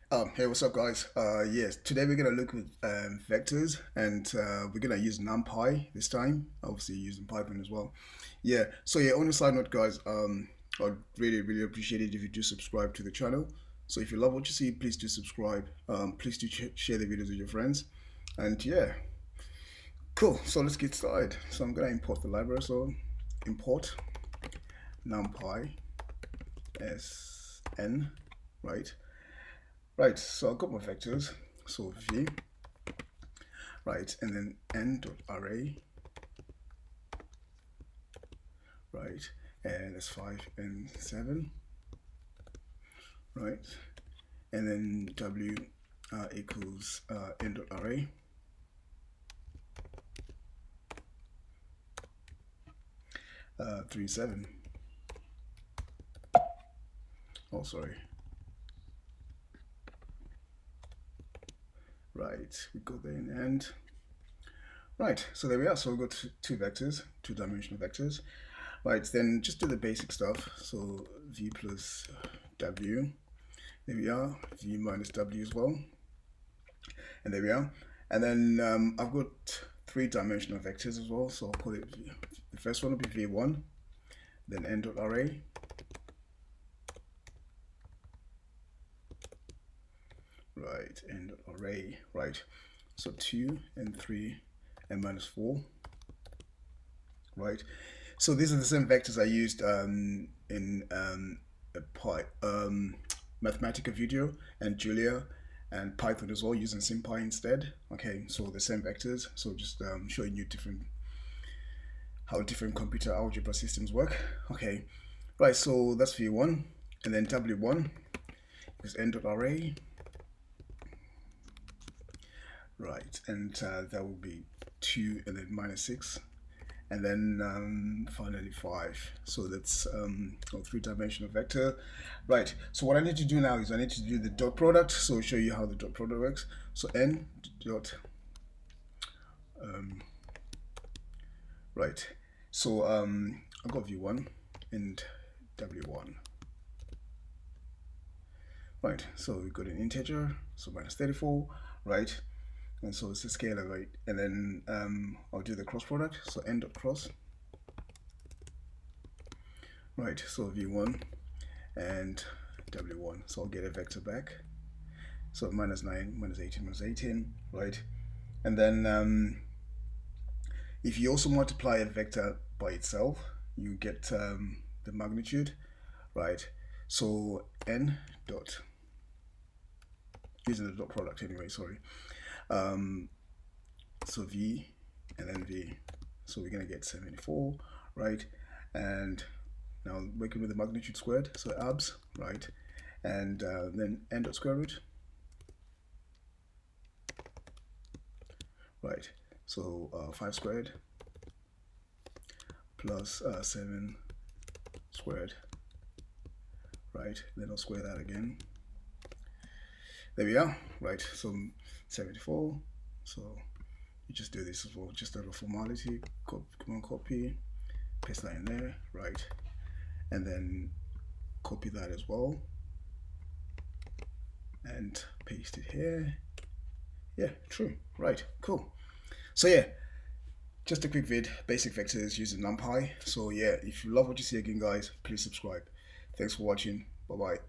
Hey, what's up, guys? Yes, today we're gonna look at vectors, and we're gonna use NumPy this time. Obviously, using Python as well. Yeah. So yeah, on a side note, guys, I'd really appreciate it if you do subscribe to the channel. So if you love what you see, please do subscribe. Please do share the videos with your friends, and yeah, cool. So let's get started. So I'm gonna import the library. So import NumPy sn, right? Right, so I've got my vectors. So v, right, and then n.array, right, and that's 5 and 7, right, and then w equals n.array, 3, 7. Oh, sorry. Right, we got there in the end. Right, so there we are. So we've got two vectors, two-dimensional vectors. Right, then just do the basic stuff. So v plus w. There we are. V minus w as well. And there we are. And then I've got three-dimensional vectors as well. So I'll call it v. The first one will be v1, then n.array. Right, n.array. Right. So 2 and 3 and minus 4. Right. So these are the same vectors I used in Mathematica video and Julia and Python as well, using NumPy instead. Okay, so the same vectors. So just showing you how different computer algebra systems work. Okay, right. So that's v1, and then w1 is n.array. Right, and that will be 2 and then minus 6. And then finally 5. So that's a three-dimensional vector. Right, so what I need to do now is I need to do the dot product. So I'll show you how the dot product works. So n dot, right, so I've got v1 and w1. Right, so we got an integer, so minus 34, right? And so it's a scalar, right? And then I'll do the cross product. So n.cross. Right, so v1 and w1. So I'll get a vector back. So minus 9, minus 18, minus 18, right? And then if you also multiply a vector by itself, you get the magnitude, right? So n dot, using the dot product anyway, sorry. So v and then v, so we're gonna get 74, right? And now working with the magnitude squared, so abs, right? And then n dot square root, right? So 5 squared plus 7 squared, right? Then I'll square that again. There we are, right? So 74. So you just do this as well, just out of formality. Come on, copy, paste that in there, right? And then copy that as well, and paste it here. Yeah, true, right, cool. So yeah, just a quick vid, basic vectors using NumPy. So yeah, if you love what you see again, guys, please subscribe. Thanks for watching. Bye bye.